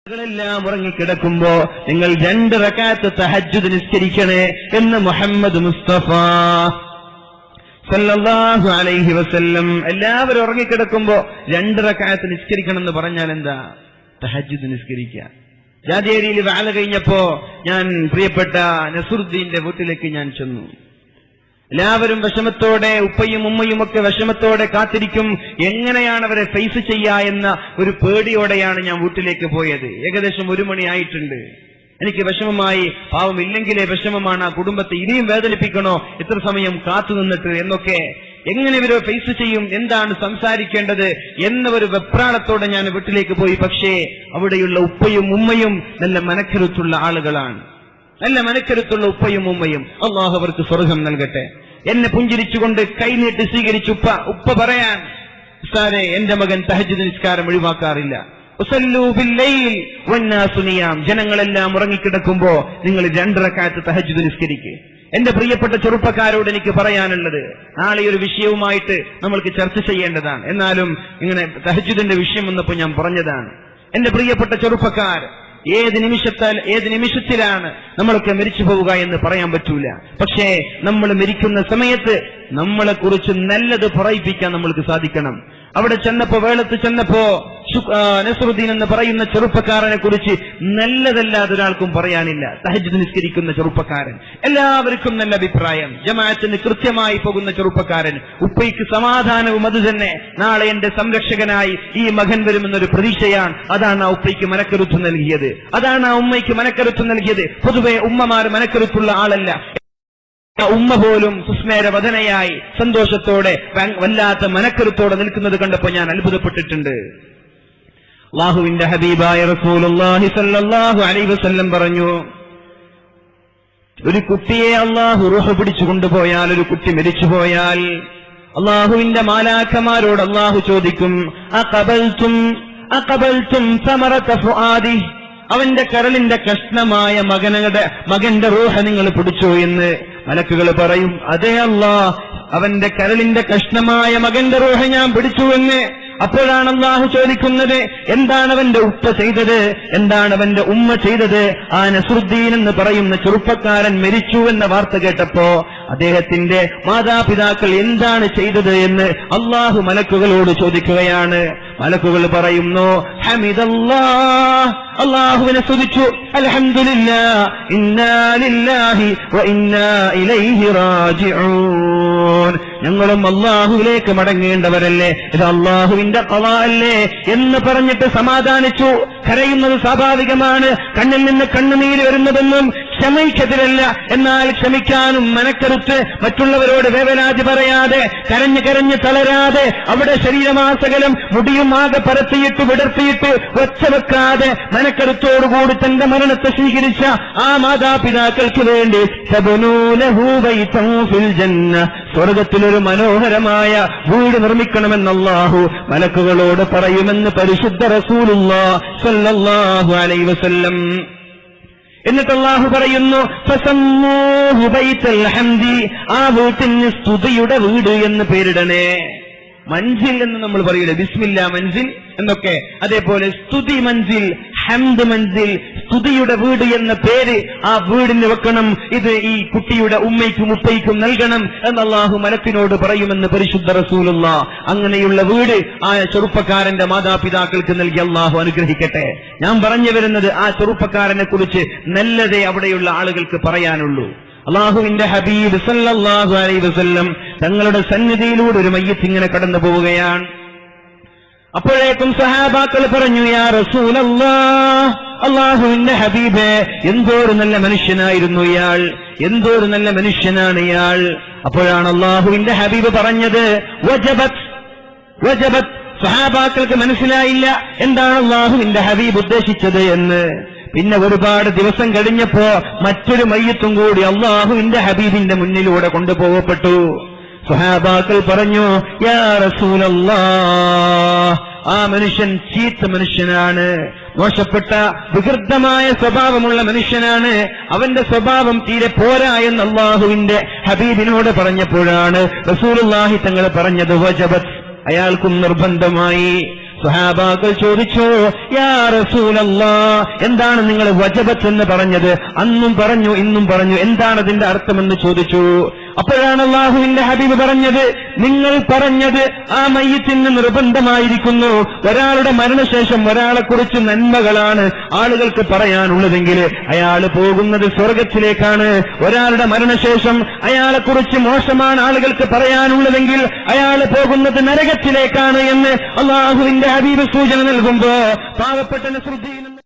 െല്ലാം ഉറങ്ങിക്കിടക്കുമ്പോ നിങ്ങൾ 2 റക്അത്ത് തഹജ്ജുദ് നിസ്കരിക്കണേ എന്ന് മുഹമ്മദ് മുസ്തഫ സല്ലല്ലാഹു അലൈഹി വസല്ലം. എല്ലാവരും ഉറങ്ങിക്കിടക്കുമ്പോ 2 റക്അത്ത് നിസ്കരിക്കണം എന്ന് പറഞ്ഞാൽ എന്താ? തഹജ്ജുദ് നിസ്കരിക്കുക. ജാതിയേരിയിൽ വാല കഴിഞ്ഞപ്പോ ഞാൻ പ്രിയപ്പെട്ട നസറുദ്ദീന്റെ വീട്ടിലേക്ക് ഞാൻ ചെന്നു. എല്ലാവരും വിഷമത്തോടെ, ഉപ്പയും ഉമ്മയും ഒക്കെ വിഷമത്തോടെ കാത്തിരിക്കും, എങ്ങനെയാണ് അവരെ ഫേസ് ചെയ്യുക എന്ന ഒരു പേടിയോടെയാണ് ഞാൻ വീട്ടിലേക്ക് പോയത്. ഏകദേശം 1 മണിയായിട്ടുണ്ട്. എനിക്ക് വിഷമമായി. പാവമില്ലെങ്കിലേ വിഷമമാണ്. ആ കുടുംബത്തെ ഇനിയും വേദനിപ്പിക്കണോ, എത്ര സമയം കാത്തു നിന്നിട്ട് എന്നൊക്കെ, എങ്ങനെ ഇവരെ ഫേസ് ചെയ്യും, എന്താണ് സംസാരിക്കേണ്ടത് എന്ന ഒരു വെപ്രാളത്തോടെ ഞാൻ വീട്ടിലേക്ക് പോയി. പക്ഷേ അവിടെയുള്ള ഉപ്പയും ഉമ്മയും നല്ല മനക്കരുത്തുള്ള ആളുകളാണ്. നല്ല മനക്കരുത്തുള്ള ഉപ്പയും ഉമ്മയും. അല്ലാഹു അവർക്ക് സ്വർഗം നൽകട്ടെ. എന്നെ പുഞ്ചിരിച്ചുകൊണ്ട് കൈനീട്ടി സ്വീകരിച്ചു. ഉപ്പ പറയാൻ, ഉസ്താദേ, എന്റെ മകൻ തഹജ്ജുദ് നിസ്കാരം ഒഴിവാക്കാറില്ല. ഉസല്ലൂ ബില്ലൈൽ വന്നാസു നിയാം. ജനങ്ങളെല്ലാം ഉറങ്ങിക്കിടക്കുമ്പോ നിങ്ങൾ 2 റക്അത്ത് തഹജ്ജുദ് നിസ്കരിക്കുക. എന്റെ പ്രിയപ്പെട്ട ചെറുപ്പക്കാരോട് എനിക്ക് പറയാനുള്ളത്, നാളെ ഒരു വിഷയവുമായിട്ട് നമ്മൾക്ക് ചർച്ച ചെയ്യേണ്ടതാണ്. എന്നാലും ഇങ്ങനെ തഹജ്ജുദിന്റെ വിഷയം വന്നപ്പോ ഞാൻ പറഞ്ഞതാണ്. എന്റെ പ്രിയപ്പെട്ട ചെറുപ്പക്കാർ, ഏത് നിമിഷത്തിലാണ് നമ്മളൊക്കെ മരിച്ചു പോവുക എന്ന് പറയാൻ പറ്റൂല. പക്ഷേ നമ്മൾ മരിക്കുന്ന സമയത്ത് നമ്മളെ കുറിച്ച് നല്ലത് പറയിപ്പിക്കാൻ നമ്മൾക്ക് സാധിക്കണം. അവിടെ ചെന്നപ്പോ, വേളത്ത് ചെന്നപ്പോ, നസറുദ്ദീൻ എന്ന് പറയുന്ന ചെറുപ്പക്കാരനെ കുറിച്ച് നല്ലതല്ലാതെ ഒരാൾക്കും പറയാനില്ല. തഹജ്ജുദ് നിസ്കരിക്കുന്ന ചെറുപ്പക്കാരൻ, എല്ലാവർക്കും നല്ല അഭിപ്രായം. ജമാഅത്തിന് കൃത്യമായി പോകുന്ന ചെറുപ്പക്കാരൻ. ഉപ്പയ്ക്ക് സമാധാനവും അത് തന്നെ. നാളെ എന്റെ സംരക്ഷകനായി ഈ മകൻ വരുമെന്നൊരു പ്രതീക്ഷയാണ്. അതാണ് ആ ഉപ്പയ്ക്ക് മനക്കരുത്ത് നൽകിയത്. അതാണ് ആ ഉമ്മയ്ക്ക് മനക്കരുത്ത് നൽകിയത്. പൊതുവെ ഉമ്മമാർ മനക്കരുത്തുള്ള ആളല്ല. ഉമ്മ പോലും സുസ്മേരവദനയായി സന്തോഷത്തോടെ, വല്ലാത്ത മനക്കരുത്തോടെ നിൽക്കുന്നത് കണ്ടപ്പോ ഞാൻ അത്ഭുതപ്പെട്ടിട്ടുണ്ട്. അല്ലാഹുവിന്റെ ഹബീബായ റസൂലുള്ളാഹി സ്വല്ലല്ലാഹു അലൈഹി വസല്ലം പറഞ്ഞു, ഒരു കുട്ടിയെ അല്ലാഹു റൂഹ് പിടിച്ചു കൊണ്ടുപോയാൽ, ഒരു കുട്ടി മരിച്ചുപോയാൽ, അല്ലാഹുവിന്റെ മാലാഖമാരോട് അല്ലാഹു ചോദിക്കും, അഖബൽതും സമറത ഫുആദി, അവന്റെ കരളിന്റെ കഷ്ണമായ മകന്റെ റൂഹ് നിങ്ങൾ പിടിച്ചോ എന്ന് മലക്കുകൾ പറയും. അതേ അല്ലാഹ്, അവന്റെ കരളിന്റെ കഷ്ണമായ മകന്റെ റൂഹ് ഞാൻ പിടിച്ചു എന്ന്. അപ്പോഴാണ് അല്ലാഹു ചോദിക്കുന്നത്, എന്താണ് അവന്റെ ഉപ്പ ചെയ്തത്, എന്താണ് അവന്റെ ഉമ്മ ചെയ്തത്? ആ നസറുദ്ദീൻ എന്ന് പറയുന്ന ചെറുപ്പക്കാരൻ മരിച്ചു എന്ന വാർത്ത കേട്ടപ്പോ അദ്ദേഹത്തിന്റെ മാതാപിതാക്കൾ എന്താണ് ചെയ്തത് എന്ന് അല്ലാഹു മലക്കുകളോട് ചോദിക്കുകയാണ്. മലക്കുകൾ പറയുന്നു, ഹമിദല്ലാഹ്, അല്ലാഹുവിനെ സ്തുതിച്ചു, അൽഹംദുലില്ലാഹ്, ഇന്നാ ലില്ലാഹി വ ഇന്നാ ഇലൈഹി റാജിഊൻ. ഞങ്ങളും അല്ലാഹുവിലേക്ക് മടങ്ങേണ്ടവരല്ലേ, ഇത് അല്ലാഹുവിന്റെ ഖളാ അല്ലേ എന്ന് പറഞ്ഞിട്ട് സമാധാനിച്ചു. കരയുന്നത് സ്വാഭാവികമാണ്. കണ്ണിൽ നിന്ന് കണ്ണുനീര് വരുന്നതെന്നും ക്ഷമയ്ക്കെതിരല്ല. എന്നാൽ ക്ഷമിക്കാനും മനക്കരുത്ത്, മറ്റുള്ളവരോട് വേവലാതി പറയാതെ, കരഞ്ഞ് തളരാതെ, അവിടെ ശരീരമാസകലം മുടിയും ആകെ പരത്തിയിട്ട് വിടർത്തിയിട്ട് ഒച്ചവെക്കാതെ മനക്കരുത്തോടുകൂടി തന്റെ മരണത്തെ സ്വീകരിച്ച ആ മാതാപിതാക്കൾക്ക് വേണ്ടി സ്വർഗത്തിലൊരു മനോഹരമായ വീട് നിർമ്മിക്കണമെന്ന് അല്ലാഹു മലക്കുകളോട് പറയുമെന്ന് പരിശുദ്ധ റസൂലുള്ളാഹി സ്വല്ലല്ലാഹു അലൈഹി വസല്ലം. എന്നിട്ട് അല്ലാഹു പറയുന്നു, ഫസമ്മൂഹു ബൈത്തുൽ ഹംദി, ആ വീട്ടിന് സ്തുതിയുടെ വീട് എന്ന് പേരിടണേ. മൻസിൽ എന്ന് നമ്മൾ പറയൂലേ, ബിസ്മില്ലാ മൻസിൽ എന്നൊക്കെ, അതേപോലെ സ്തുതി മൻസിൽ, ഹംദ് മൻസിൽ, സ്തുതിയുടെ വീട് എന്ന പേര് ആ വീടിന് വെക്കണം. ഇത് ഈ കുട്ടിയുടെ ഉമ്മയ്ക്കും ഉപ്പയ്ക്കും നൽകണം എന്ന് അല്ലാഹു മലക്കിനോട് പറയുമെന്ന് പരിശുദ്ധ റസൂലുള്ളാഹി. അങ്ങനെയുള്ള വീട് ആ ചെറുപ്പക്കാരന്റെ മാതാപിതാക്കൾക്ക് നൽകി അല്ലാഹു അനുഗ്രഹിക്കട്ടെ. ഞാൻ പറഞ്ഞു വരുന്നത്, ആ ചെറുപ്പക്കാരനെ കുറിച്ച് നല്ലതേ അവിടെയുള്ള ആളുകൾക്ക് പറയാനുള്ളൂ. അല്ലാഹുവിന്റെ ഹബീബ് സല്ലല്ലാഹു അലൈഹി വസല്ലം തങ്ങളുടെ സന്നിധിയിലൂടെ ഒരു മയ്യിത്ത് ഇങ്ങനെ കടന്നു പോവുകയാണ്. അപ്പോഴേക്കും സഹാബാക്കൾ പറഞ്ഞു, യാ റസൂലല്ലാഹ്, അല്ലാഹുവിന്റെ ഹബീബേ, എന്തോരു നല്ല മനുഷ്യനായിരുന്നു ഇയാൾ, എന്തോരു നല്ല മനുഷ്യനാണ് ഇയാൾ. അപ്പോഴാണ് അല്ലാഹുവിന്റെ ഹബീബ് പറഞ്ഞത്, വജബത്. സഹാബാക്കൾക്ക് മനസ്സിലായില്ല എന്താണ് അല്ലാഹുവിന്റെ ഹബീബ് ഉദ്ദേശിച്ചത് എന്ന്. പിന്നെ ഒരുപാട് ദിവസം കഴിഞ്ഞപ്പോ മറ്റൊരു മയ്യിത്തും കൂടി അല്ലാഹുവിന്റെ ഹബീബിന്റെ മുന്നിലൂടെ കൊണ്ടുപോകപ്പെട്ടു. സ്വഹാബാക്കൾ പറഞ്ഞു, യാ റസൂലല്ലാഹ്, ആ മനുഷ്യൻ ചീത്ത മനുഷ്യനാണ്, മോശപ്പെട്ട വികൃതമായ സ്വഭാവമുള്ള മനുഷ്യനാണ്, അവന്റെ സ്വഭാവം തീരെ പോരാ എന്ന് അല്ലാഹുവിന്റെ ഹബീബിനോട് പറഞ്ഞപ്പോഴാണ് റസൂലുള്ളാഹി തങ്ങൾ പറഞ്ഞത്, വജബത്, അയാൾക്കും നിർബന്ധമായി. സ്വഹാബാക്കൾ ചോദിച്ചു, യാ റസൂലല്ലാഹ്, എന്താണ് നിങ്ങൾ വജബത്ത് എന്ന് പറഞ്ഞത്? അന്നും പറഞ്ഞു ഇന്നും പറഞ്ഞു, എന്താണ് അതിന്റെ അർത്ഥമെന്ന് ചോദിച്ചു. അപ്പോഴാണ് അല്ലാഹുവിന്റെ ഹബീബ് പറഞ്ഞത്, നിങ്ങൾ പറഞ്ഞത് ആ മയ്യിത്തിന് നിർബന്ധമായിരിക്കുന്നു. ഒരാളുടെ മരണശേഷം ഒരാളെക്കുറിച്ച് നന്മകളാണ് ആളുകൾക്ക് പറയാനുള്ളതെങ്കിൽ അയാൾ പോകുന്നത് സ്വർഗത്തിലേക്കാണ്. ഒരാളുടെ മരണശേഷം അയാളെക്കുറിച്ച് മോശമാണ് ആളുകൾക്ക് പറയാനുള്ളതെങ്കിൽ അയാൾ പോകുന്നത് നരകത്തിലേക്കാണ് എന്ന് അല്ലാഹുവിന്റെ ഹബീബ് സൂചന നൽകുമ്പോ പാവപ്പെട്ട നസ്രുദ്ദീൻ